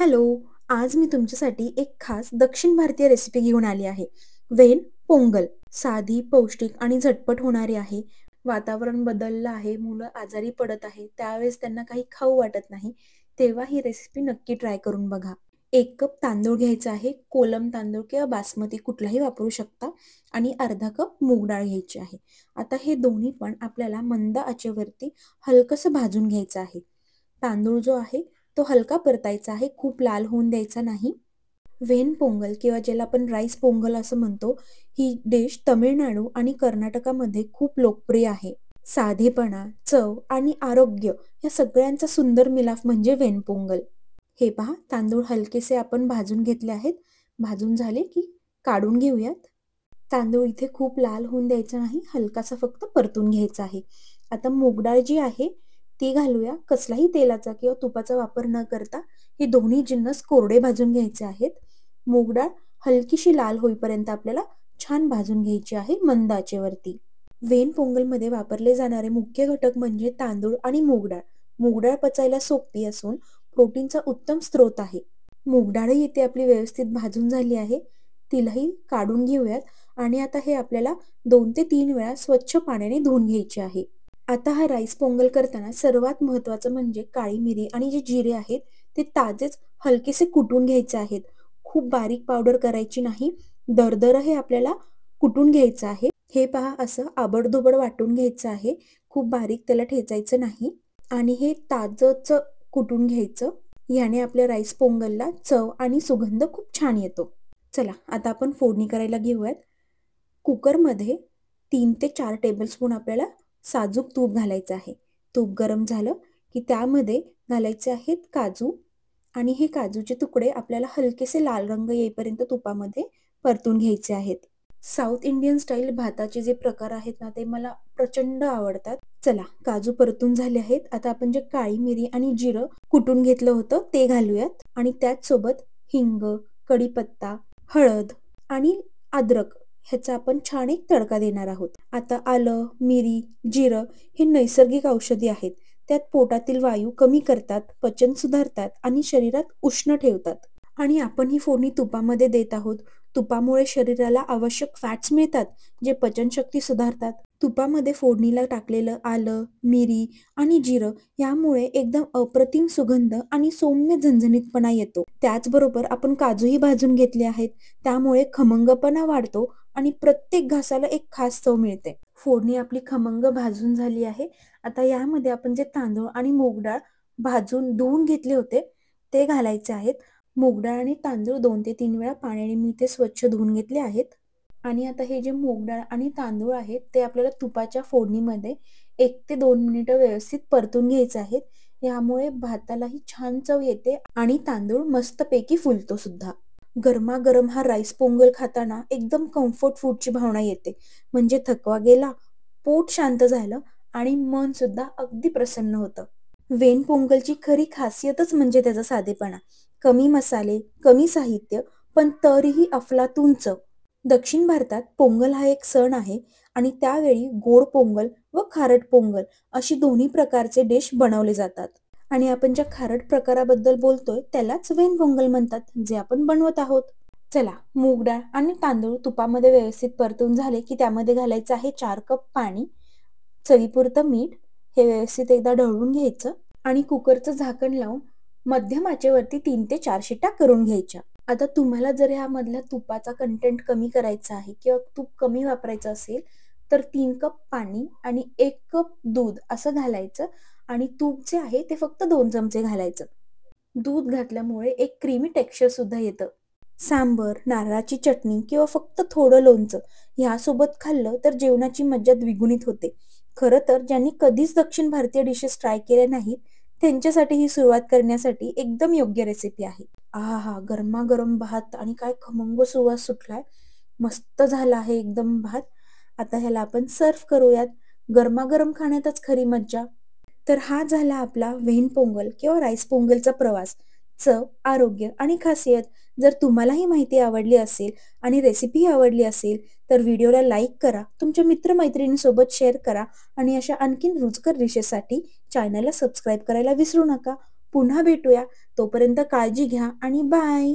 Hello. आज मी तुमच्यासाठी एक खास दक्षिण भारतीय रेसिपी घेऊन आली आहे. वेन पोंगल. साधी, पौष्टिक आणि झटपट होणारी आहे. वातावरण बदललं आहे, मुलं आजारी पडत आहे, त्यावेळेस त्यांना काही खाऊ वाटत नाही, तेव्हा ही रेसिपी नक्की ट्राय करून बघा. 1 कप तांदूळ घ्यायचा आहे. कोलम तांदूळ किंवा बासमती कुठलाही वापरू शकता आणि अर्धा कप मूग डाळ घ्यायची आहे. आता हे दोन्ही पण आपल्याला मंद आचेवरती हलकंसं भाजून घ्यायचं आहे. तांदूळ जो आहे तो हलका परतायचा आहे, खूप लाल होऊन द्यायचा नाही. वेन पोंगल किंवा ज्याला आपण राईस पोंगल असं म्हणतो, ही डिश तमिळनाडू आणि कर्नाटकामध्ये खूप लोकप्रिय आहे. साधेपणा, चव आणि आरोग्य या सगळ्यांचा सुंदर मिलाफ म्हणजे वेन पोंगल. हे पहा, तांदूळ हलकेसे आपण भाजून घेतले आहेत. भाजून झाले की काढून घेऊयात. तांदूळ इथे खूप लाल होऊन द्यायचा नाही, हलकासा फक्त परतून घ्यायचा आहे. आता मूग डाळ जी आहे ती घालूया. कसलाही तेलाचा किंवा तुपाचा वापर न करता हे दोन्ही जिन्नस कोरडे भाजून घ्यायचे आहेत. मूग डाळ हलकीशी लाल होईपर्यंत आपल्याला छान भाजून घ्यायची आहे मंद आचेवरती. वेन पोंगलमध्ये वापरले जाणारे मुख्य घटक म्हणजे तांदूळ आणि मूग डाळ. मूग डाळ पचायला सोपी असून प्रोटीनचा उत्तम स्रोत आहे. मूग डाळही इथे आपली व्यवस्थित भाजून झाली आहे. तिलाही काढून घेऊयात आणि आता हे आपल्याला 2 ते 3 वेळा स्वच्छ पाण्याने धुवून घ्यायचे आहे. आता हा राईस पोंगल करताना सर्वात महत्त्वाचं म्हणजे काळी मिरी आणि जे जिरे आहेत ते ताजेच हलकेसे कुटून घ्यायचे आहेत. खूप बारीक पावडर करायची नाही. दरदर हे आपल्याला कुटून घ्यायचं आहे. हे पहा, असं आबडधोबड वाटून घ्यायचं आहे. खूप बारीक त्याला ठेचायचं नाही आणि हे ताजंच कुटून घ्यायचं. याने आपल्या राईस पोंगलला चव आणि सुगंध खूप छान येतो. चला आता आपण फोडणी करायला घेऊयात. कुकरमध्ये 3 ते 4 टेबलस्पून आपल्याला साजूक तूप घालायचं आहे. तूप गरम झालं की त्यामध्ये घालायचे आहेत काजू आणि हे काजूचे तुकडे आपल्याला हलकेसे लाल रंग येईपर्यंत तुपामध्ये परतून घ्यायचे आहेत. साऊथ इंडियन स्टाईल भाताचे जे प्रकार आहेत ना, ते मला प्रचंड आवडतात. चला, काजू परतून झाले आहेत. आता आपण जे काळी मिरी आणि जिरं कुटून घेतलं होतं ते घालूयात आणि त्याचसोबत हिंग, कढीपत्ता, हळद आणि अद्रक ह्याचा आपण छान एक तडका देणार आहोत. आता आलं, मिरी, जिरं हे नैसर्गिक औषधी आहेत. त्यात पोटातील वायू कमी करतात, पचन सुधारतात आणि शरीरात उष्ण ठेवतात. आणि आपण ही फोडणी तुपामध्ये देत आहोत. तुपामुळे शरीराला आवश्यक फॅट्स मिळतात, जे पचनशक्ती सुधारतात. तुपामध्ये फोडणीला टाकलेलं आलं, मिरी आणि जिरं यामुळे एकदम अप्रतिम सुगंध आणि सौम्य झणझणीतपणा येतो. त्याचबरोबर आपण काजूही भाजून घेतले आहेत, त्यामुळे खमंगपणा वाढतो आणि प्रत्येक घासाला एक खास चव मिळते. फोडणी आपली खमंग भाजून झाली आहे. आता यामध्ये आपण जे तांदूळ आणि मूग डाळ भाजून धुवून घेतले होते ते घालायचे आहेत. मूग डाळ आणि तांदूळ 2 ते 3 वेळा पाण्याने मी ते स्वच्छ धुवून घेतले आहेत. आणि आता हे जे मूग डाळ आणि तांदूळ आहेत ते आपल्याला तुपाच्या फोडणीमध्ये 1 ते 2 मिनिटं व्यवस्थित परतून घ्यायचे आहेत. यामुळे भातालाही छान चव येते आणि तांदूळ मस्तपैकी फुलतो सुद्धा. गरमागरम हा राईस पोंगल खाताना एकदम कम्फर्ट फूडची भावना येते. म्हणजे थकवा गेला, पोट शांत झालं आणि मन सुद्धा अगदी प्रसन्न होतं. वेन पोंगलची खरी खासियतच म्हणजे त्याचा साधेपणा. कमी मसाले, कमी साहित्य, पण तरीही अफलातून चव. दक्षिण भारतात पोंगल हा एक सण आहे आणि त्यावेळी गोड पोंगल व खारट पोंगल अशी दोन्ही प्रकारचे डिश बनवले जातात. आणि आपण ज्या खारट प्रकाराबद्दल बोलतोय त्यालाच वेन पोंगल म्हणतात, जे आपण बनवत आहोत. चला, मूग डाळ आणि तांदूळ तुपामध्ये व्यवस्थित परतून झाले की त्यामध्ये घालायचं आहे 4 कप पाणी, चवीपुरतं मीठ. हे व्यवस्थित एकदा ढवळून घ्यायचं आणि कुकरचं झाकण लावून मध्यम आचेवरती 3 ते 4 शिट्ट्या करून घ्यायच्या. आता तुम्हाला जर ह्यामधल्या तुपाचा कंटेंट कमी करायचा आहे किंवा तूप कमी वापरायचं असेल तर 3 कप पाणी आणि 1 कप दूध असं घालायचं आणि तूप जे आहे ते फक्त 2 चमचे घालायचं. दूध घातल्यामुळे एक क्रीमी टेक्स्चर सुद्धा येतं. सांबर, नारळाची चटणी किंवा फक्त थोडं लोणचं ह्यासोबत खाल्लं तर जेवणाची मज्जा द्विगुणित होते. खरं तर ज्यांनी कधीच दक्षिण भारतीय डिशेस ट्राय केल्या नाहीत त्यांच्यासाठी ही सुरुवात करण्यासाठी एकदम योग्य रेसिपी आहे. आहा, गरमागरम भात आणि काय खमंग सुवास सुटलाय. मस्त झाला आहे एकदम भात. आता ह्याला आपण सर्व्ह करूयात. गरमागरम खाण्यातच खरी मज्जा. तर हा झाला आपला वेन पोंगल किंवा राईस पोंगलचा प्रवास. चव, आरोग्य आणि खासियत जर तुम्हाला ही माहिती आवडली असेल आणि रेसिपी आवडली असेल तर व्हिडिओला लाईक करा, तुमच्या मित्रमैत्रिणींसोबत शेअर करा आणि अशा आणखीन रुचकर डिशेससाठी चॅनलला सबस्क्राईब करायला विसरू नका. पुन्हा भेटूया. तोपर्यंत काळजी घ्या आणि बाय.